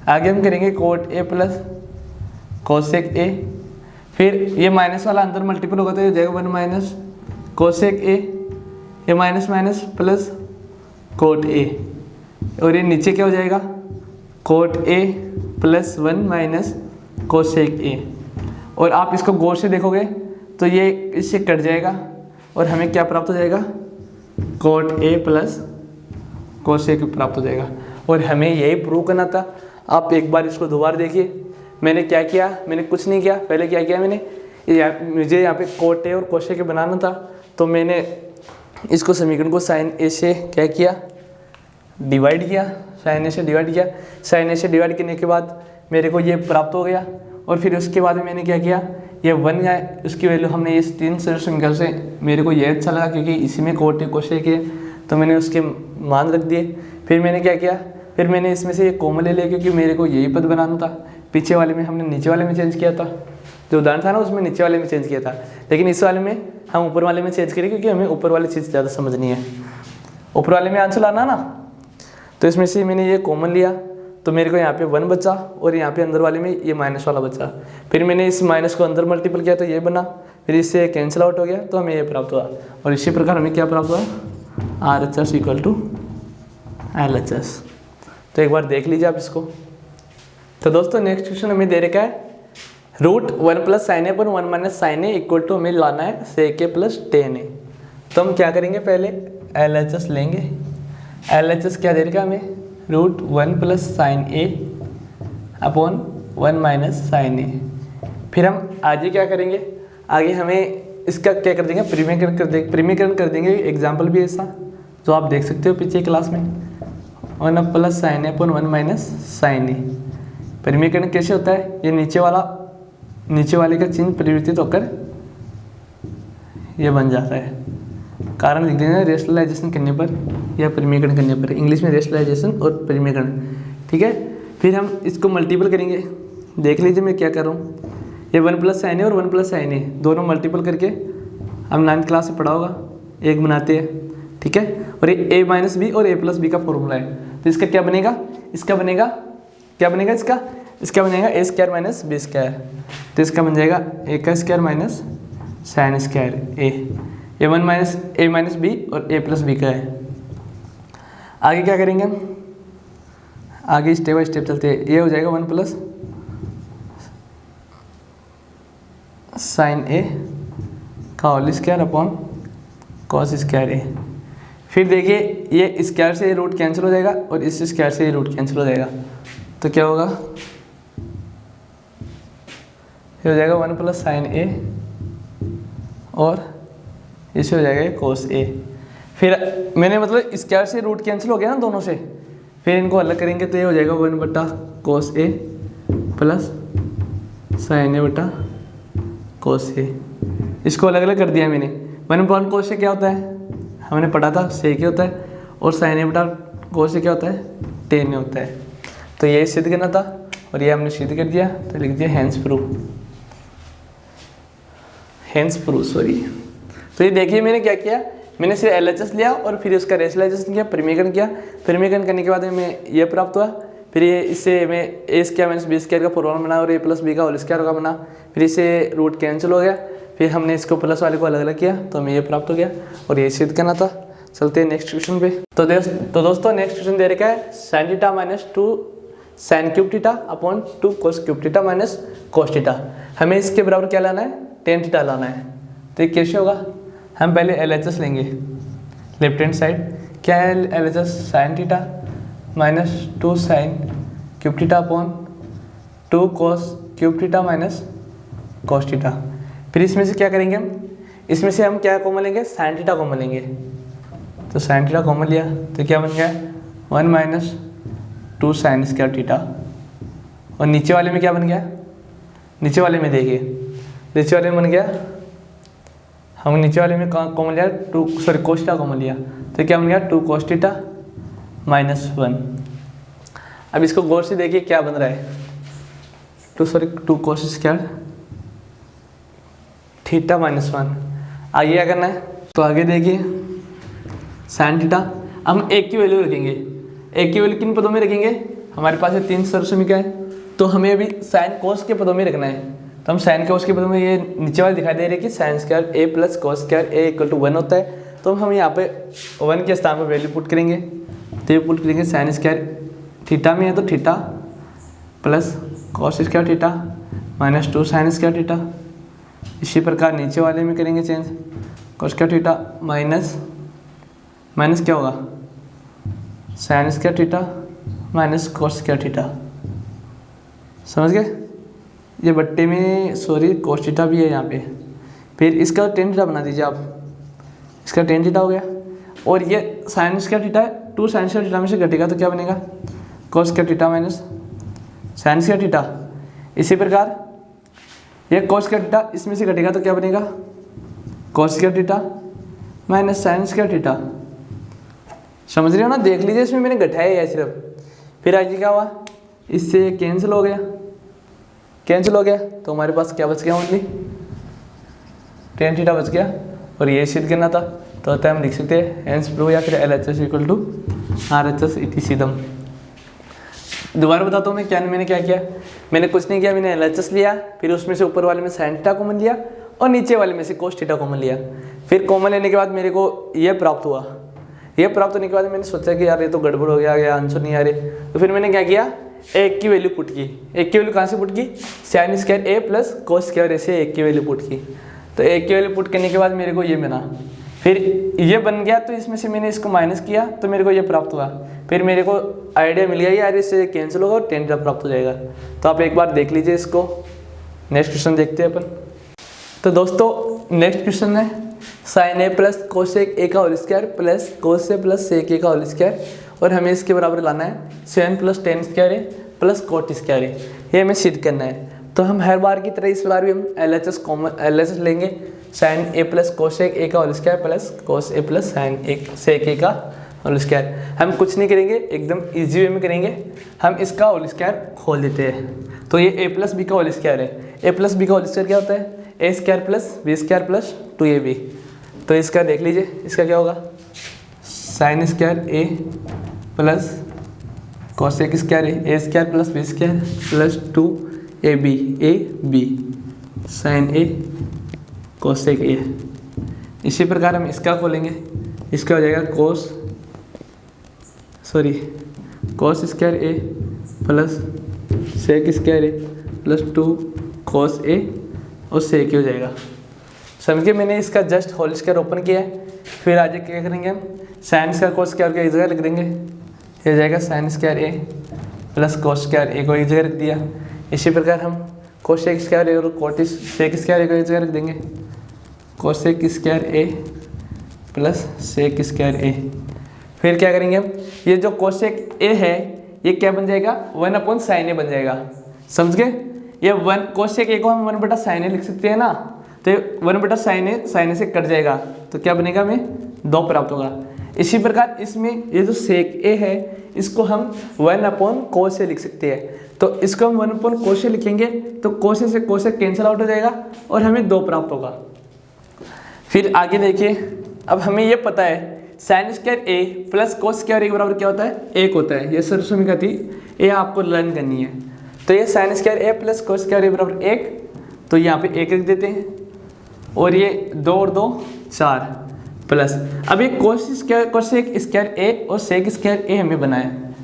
आगे हम करेंगे कोट ए प्लस कोसेक ए, फिर ये माइनस वाला अंदर मल्टीपल होगा तो ये हो जाएगा 1 माइनस कोसेक ए, ये minus minus plus cot A और ये नीचे क्या हो जाएगा, coat A plus 1 minus cosec ए। और आप इसको गौर से देखोगे तो ये इससे कट जाएगा और हमें क्या प्राप्त हो जाएगा, कोट ए प्लस कोसेक प्राप्त हो जाएगा। और हमें यही प्रूव करना था। आप एक बार इसको दोबारा देखिए, मैंने क्या किया, मैंने कुछ नहीं किया। पहले क्या किया मैंने, मुझे यहाँ पे कोट ए और कोसेक बनाना था, तो मैंने इसको समीकरण को साइन ए से क्या किया, डिवाइड किया, साइन ए से डिवाइड किया। साइन ए से डिवाइड करने के बाद मेरे को ये प्राप्त हो गया और फिर उसके बाद मैंने क्या किया, ये 1 है उसकी वैल्यू हमने इस 3 समीकरण से, मेरे को ये अच्छा लगा क्योंकि इसी में कोट ए कोसेक है, तो मैंने उसके मान रख दिए। फिर मैंने क्या किया, फिर मैंने इसमें से ये कॉमन ले लिया क्योंकि मेरे को यही पद बनाना था। पीछे वाले में हमने नीचे वाले में चेंज किया था, जो उदाहरण था ना उसमें नीचे वाले में चेंज किया था, लेकिन इस वाले में हम ऊपर वाले में चेंज करें क्योंकि हमें ऊपर वाली चीज़ ज़्यादा समझनी है, ऊपर वाले में आंसर लाना ना। तो इसमें से मैंने ये कॉमन लिया तो मेरे को यहाँ पे 1 बचा और यहाँ पे अंदर वाले में ये माइनस वाला बचा। फिर मैंने इस माइनस को अंदर मल्टीपल किया तो ये बना, फिर इससे कैंसिल आउट हो गया तो हमें ये प्राप्त हुआ। और इसी प्रकार हमें क्या प्राप्त हुआ, RHS इक्वल टू LHS। तो एक बार देख लीजिए आप इसको। तो दोस्तों नेक्स्ट क्वेश्चन हमें दे रखा है √1 प्लस साइन ए पर 1 minus sine a equal to हमें लाना है सेक ए प्लस टेन ए। तो हम क्या करेंगे, पहले LHS लेंगे। LHS क्या दे रखा है हमें, √1 प्लस साइन ए अपॉन 1 माइनस साइन ए। फिर हम आगे क्या करेंगे, आगे हमें इसका क्या कर देंगे, प्रीमीकरण कर देंगे। एग्जाम्पल भी ऐसा जो आप देख सकते हो पीछे क्लास में, 1 प्लस साइन ए अपॉन 1 माइनस साइन ए। प्रीमीकरण कैसे होता है, ये नीचे वाले का चिन्ह परिवर्तित होकर ये बन जाता है। कारण लिख देना रेशनलाइजेशन करने पर या प्रीमीकरण करने पर, इंग्लिश में रेशनलाइजेशन और प्रीमीकरण, ठीक है। फिर हम इसको मल्टीपल करेंगे, देख लीजिए मैं क्या कर रहा हूँ, ये 1 प्लस साइन ए और 1 प्लस साइन ए दोनों मल्टीपल करके हम 9th क्लास में पढ़ा होगा, एक बनाते हैं, ठीक है। और ये ए माइनस बी और ए प्लस बी का फॉर्मूला है। तो इसका क्या बनेगा, इसका बनेगा A square minus b square. तो इसका बन जाएगा ए का स्क्वायर माइनस साइन स्क्वायर ए। ए 1 माइनस ए माइनस बी और ए प्लस बी का है। आगे क्या करेंगे हम, आगे स्टेप बाय स्टेप चलते हैं। ये हो जाएगा 1 प्लस साइन ए का whole square upon cos square A. फिर देखिए ये स्क्वायर से रूट कैंसिल हो जाएगा और इस स्क्वायर से रूट कैंसिल हो जाएगा, तो क्या होगा, ये हो जाएगा 1 प्लस साइन ए और इसे हो जाएगा कॉस ए। फिर मैंने मतलब स्क्वायर से रूट कैंसिल हो गया ना दोनों से, फिर इनको अलग करेंगे तो ये हो जाएगा 1 बटा कॉस ए प्लस साइन ए बटा कॉस ए। इसको अलग अलग कर दिया मैंने। 1 बटा कॉस ए क्या होता है, हमने पढ़ा था, सेक होता है, और साइन ए बटा कॉस ए क्या होता है, टेन ए होता है। तो ये सिद्ध करना था और ये हमने सिद्ध कर दिया, तो लिख दिया हैंस प्रूफ सॉरी। तो ये देखिए मैंने क्या किया, मैंने सिर्फ LHS लिया और फिर उसका रेशनलाइजेशन किया, परिमेयकरण किया। परिमेयकरण करने के बाद हमें ये प्राप्त हुआ। फिर ये इससे हमें ए स्क्वायर माइनस बी स्क्वायर का फॉर्मूला बना और ए प्लस बी का होल स्क्वायर का बना। फिर इससे रूट कैंसिल हो गया, फिर हमने इसको प्लस वाले को अलग अलग किया तो हमें ये प्राप्त हो गया और ये सिद्ध करना था। चलते हैं नेक्स्ट क्वेश्चन पे। तो दोस्तों नेक्स्ट क्वेश्चन दे रखा है sign theta minus 2 sine cube theta upon 2 cos cube theta minus cos theta. हमें इसके बराबर क्या लाना है, टेन थीटा लाना है। तो ये कैसे होगा, हम पहले LHS लेंगे लेफ्ट हैंड साइड। क्या है LHS, sign theta minus 2 sine cube theta upon 2 cos cube theta minus cos theta. फिर इसमें से क्या करेंगे हम, इसमें से हम क्या कॉमन लेंगे, साइन थीटा कॉमन लेंगे। तो साइन थीटा कॉमन लिया तो क्या बन गया 1 माइनस 2 साइन स्क्वायर थीटा। और नीचे वाले में क्या बन गया, नीचे वाले में देखिए, नीचे वाले में बन गया, हम नीचे वाले में कॉमन लिया 2 सॉरी कोस थीटा कॉमन लिया, तो क्या बन गया 2 कोस थीटा माइनस 1। अब इसको गौर से देखिए क्या बन रहा है, 2 कोस स्क्वायर थीटा माइनस 1। आगे क्या करना है, तो आगे देखिए साइन थीटा, हम एक की वैल्यू रखेंगे। एक की वैल्यू किन पदों में रखेंगे, हमारे पास ये 3 सरसमीका है, तो हमें अभी साइन कोस के पदों में रखना है। तो हम साइन कोस के पदों में, ये नीचे वाले दिखाई दे रहे हैं कि sine square A plus cos square A equal to 1 होता है। तो हम यहाँ पे 1 के स्थान पर वैल्यू पुट करेंगे, तो ये पुट करेंगे साइन स्क्वायर थीटा में है तो theta plus cos square theta minus 2 sign square theta. इसी प्रकार नीचे वाले में करेंगे चेंज, कोस स्क्वायर थीटा माइनस क्या होगा, sine square theta minus cos square theta. समझ गए, ये बट्टे में सॉरी कोस थीटा भी है यहाँ पे। फिर इसका टेन थीटा बना दीजिए आप, इसका टेन थीटा हो गया। और ये साइन स्क्वायर थीटा है, 2 साइन स्क्वायर थीटा में से घटेगा तो क्या बनेगा, कोस square theta minus sign square theta. इसी प्रकार ये कोस स्क्वायर थीटा इसमें से घटेगा तो क्या बनेगा, कोस square theta minus sign square theta. समझ रहे हो ना, देख लीजिए इसमें मैंने घटाया है सिर्फ। फिर आगे क्या हुआ, इससे कैंसिल हो गया, कैंसिल हो गया तो हमारे पास क्या बच गया, ओनली टेन थीटा बच गया। और ये सिद्ध करना था, तो होता है हम लिख सकते हैं हैंस प्रूफ या फिर LHS इक्वल टू RHS इति सिद्धम। दोबारा बताता हूँ मैं क्या, मैंने क्या किया, मैंने कुछ नहीं किया, मैंने LHS लिया, फिर उसमें से ऊपर वाले में साइन थीटा कॉमन लिया और नीचे वाले में से कोस थीटा कॉमन लिया। फिर कॉमन लेने के बाद मेरे को ये प्राप्त हुआ। ये प्राप्त होने के बाद मैंने सोचा कि यार ये तो गड़बड़ हो गया, आंसर नहीं आ रहे। तो फिर मैंने क्या किया, एक की वैल्यू पुट की। एक की वैल्यू कहाँ से पुट की, साइन स्क्वायर ए प्लस कोस स्क्वायर ए से एक की वैल्यू पुट की। तो एक की वैल्यू पुट करने के बाद मेरे को ये बना, फिर ये बन गया, तो इसमें से मैंने इसको माइनस किया तो मेरे को ये प्राप्त हुआ। फिर मेरे को आइडिया मिल गया यार इससे कैंसिल होगा और टेन थीटा प्राप्त हो जाएगा। तो आप एक बार देख लीजिए इसको। नेक्स्ट क्वेश्चन देखते हैं अपन। तो दोस्तों नेक्स्ट क्वेश्चन है sine a plus cosec a का whole square plus cos a plus sec a का होल स्क्वायर, और हमें इसके बराबर लाना है sine plus tan square A plus cot square a. ये हमें सिद्ध करना है। तो हम हर बार की तरह इस बार भी हम LHS लेंगे, sine a plus cosec a का whole square plus cos a plus sine a sec a का होल स्क्वायर। हम कुछ नहीं करेंगे, एकदम इजी वे में करेंगे। हम इसका होल स्क्वायर खोल देते हैं। तो ये ए प्लस बी का होल स्क्वायर है। ए प्लस बी का होल स्क्वायर क्या होता है, A square plus B square plus 2ab। तो इसका देख लीजिए, इसका क्या होगा, sine square A plus cosec square A square plus B square plus 2ab A B sine A cosec A. इसी प्रकार हम इसका खोलेंगे, इसका हो जाएगा कोस स्क्वायर ए प्लस सेक स्क्वायर ए प्लस 2 cos ए और सेक हो जाएगा। समझिए, मैंने इसका जस्ट होल स्क्वायर ओपन किया है। फिर आगे क्या करेंगे हम, साइन स्क्वायर कोस स्क्वायर को एक जगह लिख देंगे, ये हो जाएगा साइन स्क्वायर ए प्लस कोस स्क्वायर ए को एक जगह रख दिया। इसी प्रकार हम कोसेक स्क्वायर ए और कोटिस सेक स्क्वायर ए को एक जगह रख देंगे, cosec square A plus sec square A. फिर क्या करेंगे हम, ये जो कोसेक ए है ये क्या बन जाएगा, 1/sin ए बन जाएगा। समझ गए, ये 1 कोसेक ए को हम 1/sin ए लिख सकते हैं ना, तो 1/sin ए से कट जाएगा, तो क्या बनेगा, हमें 2 प्राप्त होगा। इसी प्रकार इसमें ये जो सेक ए है इसको हम 1/cos ए लिख सकते हैं, तो इसको हम 1/cos ए लिखेंगे तो cos ए से cos ए कैंसिल आउट हो जाएगा और हमें 2 प्राप्त होगा। फिर आगे देखिए, अब हमें ये पता है साइन स्क्वायर ए प्लस कोस स्क्वायर ए के बराबर क्या होता है, 1 होता है। ये सरल समीकरण थी, ये आपको लर्न करनी है। तो ये साइन स्क्वायर ए प्लस कोस स्क्वायर ए बराबर 1, तो यहाँ पे 1 रख देते हैं और ये 2 और 2 4 प्लस, अब ये कोसेक स्क्वायर ए और सेक स्क्वायर ए हमें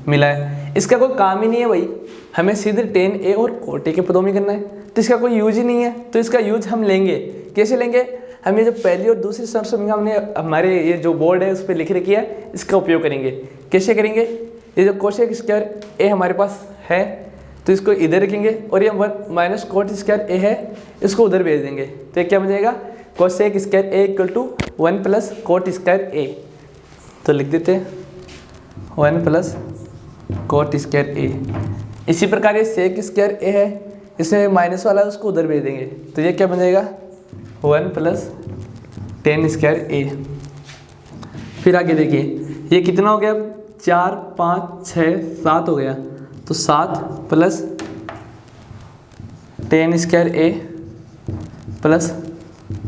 मिला है। इसका कोई काम ही नहीं है भाई, हमें सीधे tan ए और cot ए के पदों में करना है, तो इसका कोई यूज ही नहीं है। तो इसका यूज हम लेंगे, कैसे लेंगे, हमें जो पहली और दूसरी सरल समीकरण हमने हमारे ये जो बोर्ड है उस पर लिख रखी है, इसका उपयोग करेंगे। कैसे करेंगे, ये जो कोसेक स्क्वायर ए हमारे पास है तो इसको इधर रखेंगे और ये -cot स्क्वायर ए है इसको उधर भेज देंगे, तो ये क्या बन जाएगा, cosec square A equal to 1 + cot square A. तो लिख देते हैं 1 + cot स्क्वायर ए। इसी प्रकार ये सेक स्क्वायर ए है, इसमें माइनस वाला है उसको उधर भेज देंगे, तो ये क्या बन जाएगा 1 + tan स्क्वायर ए। फिर आगे देखिए ये कितना हो गया, 4 5 6 7 हो गया, तो 7 + tan स्क्वायर ए प्लस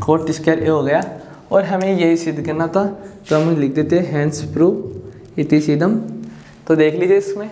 cot स्क्वायर ए हो गया। और हमें यही सिद्ध करना था, तो हम लिख देते हैं हैंस प्रूव इट इज इदम। तो देख लीजिए, इसमें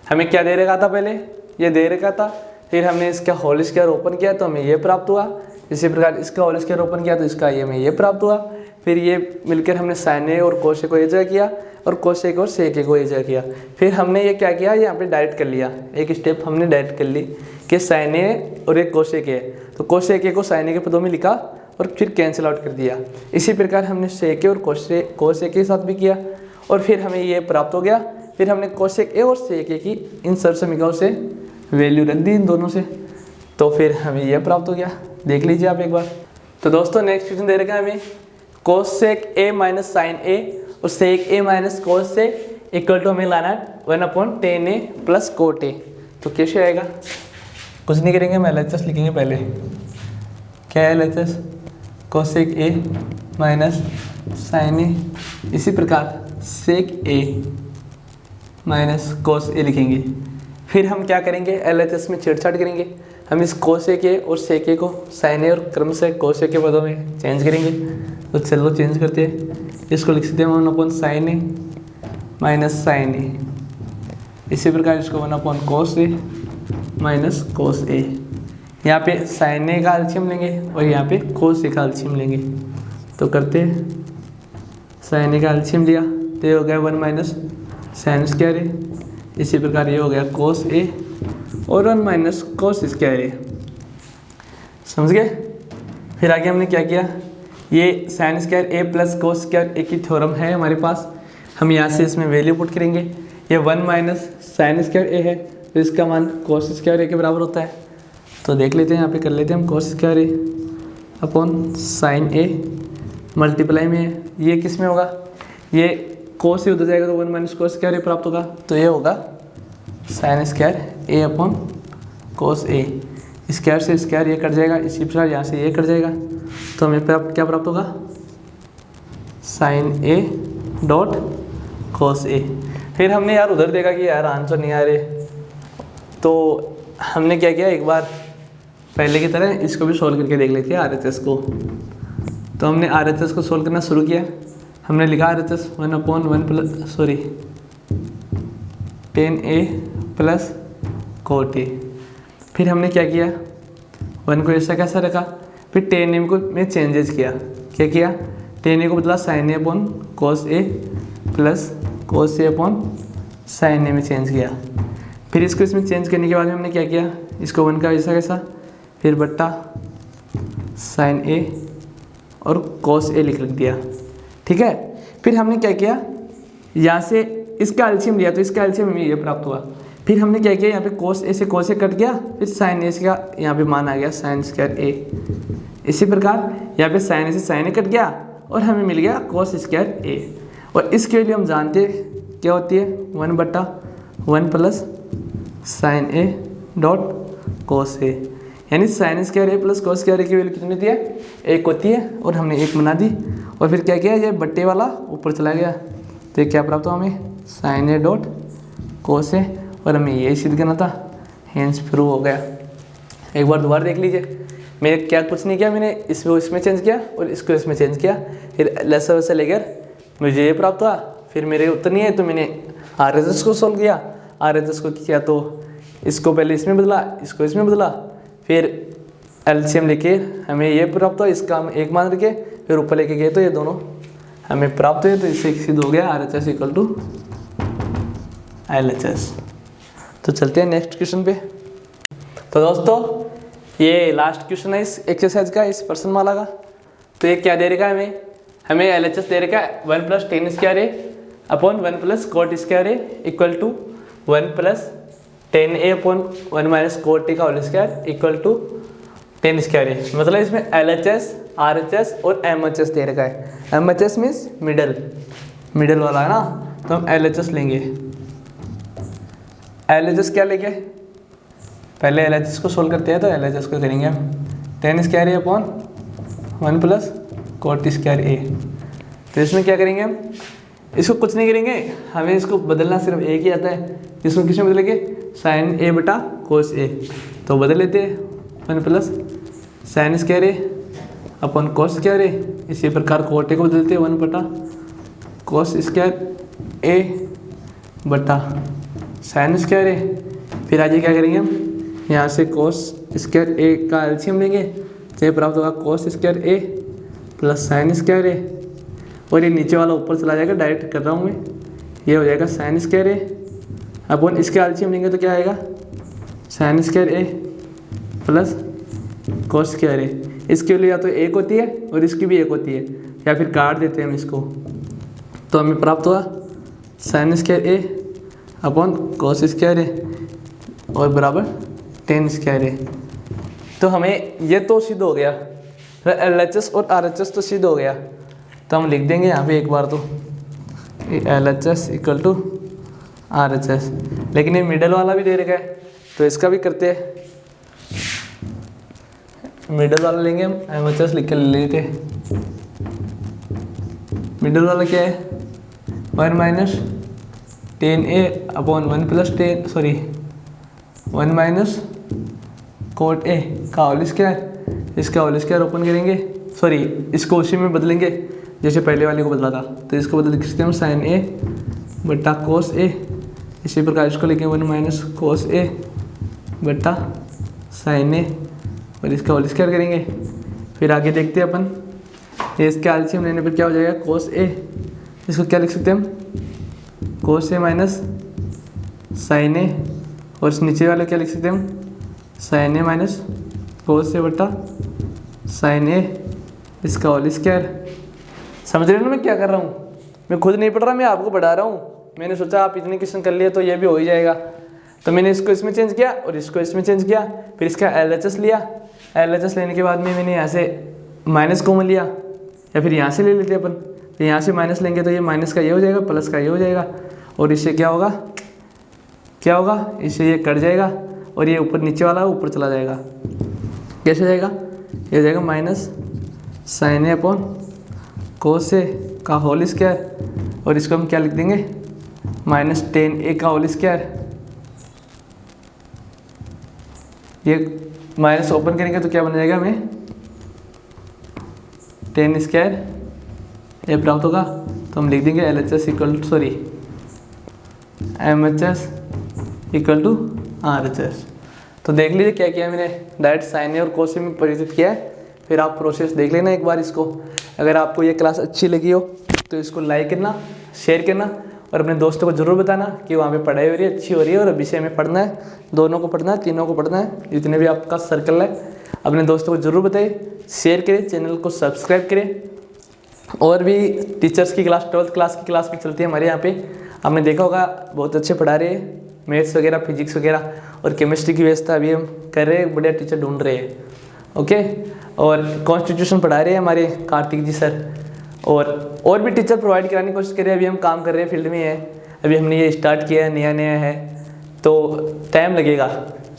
हमें क्या दे रखा था, पहले ये दे रखा था, फिर हमने इसका होल स्क्वायर ओपन किया तो हमें ये प्राप्त हुआ। इसी प्रकार इसका होल स्क्वायर ओपन किया तो इसका ये हमें ये प्राप्त हुआ। फिर ये मिलकर हमने साइन ए और कोस ए को एक जगह किया और कोस ए को सेक ए को एक जगह किया। फिर हमने ये क्या किया, यहाँ पे डायरेक्ट कर लिया, एक स्टेप हमने डायरेक्ट कर ली कि साइन ए और एक कोस ए के, तो कोस ए को साइन ए के पदों में लिखा और फिर कैंसिल आउट कर दिया। इसी प्रकार हमने सेक ए और कोस ए के साथ भी किया और फिर हमें ये प्राप्त हो गया। फिर हमने कोसेक ए और सेक ए की इन सरल समीकरणों से वैल्यू रख दी इन दोनों से, तो फिर हमें यह प्राप्त हो गया। देख लीजिए आप एक बार। तो दोस्तों नेक्स्ट क्वेश्चन दे रखा है हमें, cosec A minus sine A और sec A minus cos A equal to हमें लाना है 1/tan ए प्लस cot ए। तो कैसे आएगा, कुछ नहीं करेंगे, हम LHS लिखेंगे पहले। क्या है LHS, cosec A minus sine A, इसी प्रकार सेक ए माइनस कोस ए लिखेंगे। फिर हम क्या करेंगे, LHS में छेड़छाड़ करेंगे, हम इस कोसेक ए और सेक ए को साइन ए और क्रम से कोसेक के पदों में चेंज करेंगे। तो चलो चेंज करते हैं, इसको लिख सकते हैं 1/sin A minus sine A. इसी प्रकार इसको 1/cos ए माइनस कोस ए। यहाँ पे साइन ए का एलसीएम लेंगे और यहाँ पे कोस ए का एलसीएम लेंगे। तो करते हैं, साइन ए का एलसीएम लिया तो ये हो गया 1 - sin स्क्वायर ए। इसी प्रकार ये हो गया कोस ए और 1 - cos स्क्वायर ए। समझ गए। फिर आगे हमने क्या किया, ये साइन स्क्वायर ए प्लस कोस स्क्वायर ए की थ्योरम है हमारे पास, हम यहाँ से इसमें वैल्यू पुट करेंगे। ये 1 - sin स्क्वायर ए है तो इसका मान कोस स्क्वायर ए के बराबर होता है। तो देख लेते हैं, यहाँ पे कर लेते हैं हम कोस square A upon sine A multiply में ये किस में होगा, ये कोस से उधर जाएगा तो 1 - cos स्क्वायर ए प्राप्त होगा। तो ये होगा sine square A upon cos A, square से स्क्वायर ये कट जाएगा, इसी प्रकार यहाँ से ये कट जाएगा, तो हमें क्या प्राप्त होगा, साइन ए डॉट कोस ए। फिर हमने यार उधर देखा कि यार आंसर नहीं आ रहे, तो हमने क्या किया, एक बार पहले की तरह इसको भी सोल्व करके देख लेते हैं RHS को। तो हमने RHS को सोल्व करना शुरू किया, हमने लिखा RHS 1/1 tan ए प्लस cot ए। फिर हमने क्या किया, 1 को ऐसा कैसा रखा, फिर tan ए को मैं चेंजेस किया, क्या किया, tan ए को बदला sin A upon cos a plus cos A upon sine ए में चेंज किया। फिर इसको इसमें चेंज करने के बाद में हमने क्या किया, इसको 1 का ऐसा कैसा, फिर बट्टा साइन ए और कॉस ए लिख दिया, ठीक है। फिर हमने क्या किया, यहाँ से इसका एलसीएम लिया तो इसका एलसीएम हमें ये प्राप्त हुआ। फिर हमने क्या किया, यहाँ पे cos ए से cos ए कट गया, फिर sin ए का यहाँ पे मान आ गया sin स्क्वायर ए। इसी प्रकार यहाँ पे sin ए से sin ए कट गया और हमें मिल गया cos स्क्वायर ए। और इसके लिए हम जानते हैं क्या होती है, 1/1 प्लस sin ए डॉट cos ए, यानी sin स्क्वायर ए प्लस cos स्क्वायर ए की वैल्यू कितनी होती है, 1 होती है। और हमने 1 बना दी और फिर क्या किया, ये बट्टे वाला ऊपर चला गया, तो क्या प्राप्त हुआ हमें, sin ए डॉट cos ए, और हमें यही सिद्ध करना था, हेंस प्रूव हो गया। एक बार दोबारा देख लीजिए, मैंने क्या कुछ नहीं किया, मैंने इसको इसमें चेंज किया और इसको इसमें चेंज किया, फिर लेसर वैसे लेकर मुझे ये प्राप्त हुआ। फिर मेरे उत्तर नहीं है तो मैंने RHS को सॉल्व किया, RHS को किया तो इसको पहले इसमें बदला, इसको इसमें बदला, फिर एलसीएम लेके हमें ये प्राप्त हुआ, इसका हम 1 मान रखे, फिर ऊपर लेके गए तो ये दोनों हमें प्राप्त हुए, तो इससे सिद्ध हो गया RHS इक्वल टू LHS। तो चलते हैं नेक्स्ट क्वेश्चन पे। तो दोस्तों ये लास्ट क्वेश्चन है इस एक्सरसाइज का, इस पर्सन वाला का। तो ये क्या दे रखा है हमें LHS दे रखा है 1 + tan square A upon 1 + cot square A equal to 1 + tan A upon 1 - cot A का whole square equal to tan square A. मतलब इसमें LHS, RHS और MHS दे रखा है। MHS मीन्स मिडल वाला है ना, तो हम LHS लेंगे। LHS क्या लेंगे, पहले LHS को सोल्व करते हैं, तो LHS को करेंगे हम tan square A upon 1 + cot square A. तो इसमें क्या करेंगे हम, इसको कुछ नहीं करेंगे, हमें इसको बदलना सिर्फ एक ही आता है। इसको किस में बदलेंगे, sin ए बटा cos ए। तो बदल लेते हैं 1 + sin square A upon cos square ए। इसी प्रकार cot ए को बदलते हैं 1 / cos स्क्वायर ए बटा sin स्क्वायर ए। फिर आगे क्या करेंगे हम, यहाँ से cos स्क्वायर ए का एलसीएम लेंगे, तो ये प्राप्त होगा cos स्क्वायर ए प्लस sin स्क्वायर ए, और ये नीचे वाला ऊपर चला जाएगा, डायरेक्ट कर रहा हूँ मैं, ये हो जाएगा sin स्क्वायर ए अपन इसके एलसीएम लेंगे तो क्या आएगा, sin स्क्वायर ए प्लस cos स्क्वायर ए। इसके लिए या तो 1 होती है और इसकी भी 1 होती है, या फिर काट देते हैं हम इसको, तो हमें प्राप्त हुआ sin square A upon cos square ए और बराबर tan स्क्वायर ए। तो हमें ये तो सिद्ध हो गया, तो LHS और RHS तो सिद्ध हो गया। तो हम लिख देंगे यहाँ पे एक बार तो LHS इक्वल टू RHS। लेकिन ये मिडल वाला भी दे रखा है, तो इसका भी करते हैं। मिडल वाला लेंगे हम, MHS लिख के ले लेते हैं। मिडल वाला क्या है, 1 - tan A upon 1 + cot A का होल स्क्वायर। इसका होल स्क्वायर ओपन करेंगे, सॉरी इसको उसी में बदलेंगे जैसे पहले वाले को बदला था, तो इसको बदल लिख सकते हैं हम sin ए बटा cos ए। इसी प्रकार इसको लिखेंगे 1 - cos ए बटा sin ए और इसका होल स्क्वायर करेंगे। फिर आगे देखते हैं अपन, ये इसके एलसीएम लेने पर क्या हो जाएगा, cos ए। इसको क्या लिख सकते हैं हम, cos ए माइनस sin ए, और इस नीचे वाले क्या लिख सकते हैं हम, sin ए माइनस cos ए बटा sin ए, इसका होल स्क्वायर। समझ रहे हो ना मैं क्या कर रहा हूँ, मैं खुद नहीं पढ़ रहा, मैं आपको पढ़ा रहा हूँ। मैंने सोचा आप इतने क्वेश्चन कर लिए तो ये भी हो ही जाएगा, तो मैंने इसको इसमें चेंज किया और इसको इसमें चेंज किया। फिर इसका LHS लिया, LHS लेने के बाद में मैंने यहाँ से माइनस कॉमन लिया, या फिर यहाँ से ले लेते अपन, तो यहाँ से माइनस लेंगे तो ये माइनस का ये हो जाएगा, प्लस का ये हो जाएगा, और इससे क्या होगा, इससे ये कट जाएगा और ये ऊपर नीचे वाला ऊपर चला जाएगा। कैसे जाएगा, ये हो जाएगा माइनस sin ए अपॉन cos ए का होल स्क्वायर, और इसको हम क्या लिख देंगे, माइनस tan ए का होल स्क्वायर। ये माइनस ओपन करेंगे तो क्या बन जाएगा, हमें tan स्क्वायर ये प्राप्त होगा। तो हम लिख देंगे LHS equal to MHS equal to RHS। तो देख लीजिए क्या किया मैंने, डायरेक्ट sin ए और cos ए में परिवर्तित किया है। फिर आप प्रोसेस देख लेना एक बार इसको। अगर आपको ये क्लास अच्छी लगी हो तो इसको लाइक करना, शेयर करना और अपने दोस्तों को ज़रूर बताना कि वहाँ पे पढ़ाई हो रही है, अच्छी हो रही है और विषय में पढ़ना है, दोनों को पढ़ना है, तीनों को पढ़ना है, जितने भी आपका सर्कल है अपने दोस्तों को ज़रूर बताइए, शेयर करें, चैनल को सब्सक्राइब करें। और भी टीचर्स की क्लास 12th क्लास की क्लास भी चलती है हमारे यहाँ पे, आपने देखा होगा, बहुत अच्छे पढ़ा रहे हैं, मैथ्स वगैरह, फिजिक्स वगैरह और केमिस्ट्री की व्यवस्था अभी हम कर रहे हैं, बढ़िया टीचर ढूंढ रहे हैं। ओके, और कॉन्स्टिट्यूशन पढ़ा रहे हैं हमारे कार्तिक जी सर, और भी टीचर प्रोवाइड कराने की कोशिश कर रहे हैं। अभी हम काम कर रहे हैं, फील्ड में है, अभी हमने ये स्टार्ट किया है, नया नया है, तो टाइम लगेगा,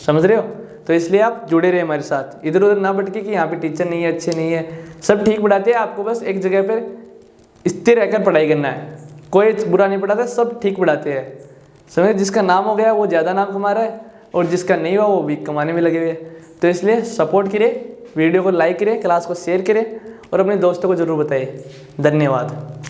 समझ रहे हो। तो इसलिए आप जुड़े रहे हमारे साथ, इधर उधर ना भटके कि यहाँ पे टीचर नहीं है, अच्छे नहीं है, सब ठीक पढ़ाते हैं, आपको बस एक जगह पर स्थिर रहकर पढ़ाई करना है, कोई बुरा नहीं पढ़ाता, सब ठीक पढ़ाते हैं, समझे। जिसका नाम हो गया वो ज़्यादा नाम कमा रहा है और जिसका नहीं हुआ वो भी कमाने में लगे हुए हैं। तो इसलिए सपोर्ट करें, वीडियो को लाइक करें, क्लास को शेयर करें और अपने दोस्तों को ज़रूर बताइए। धन्यवाद।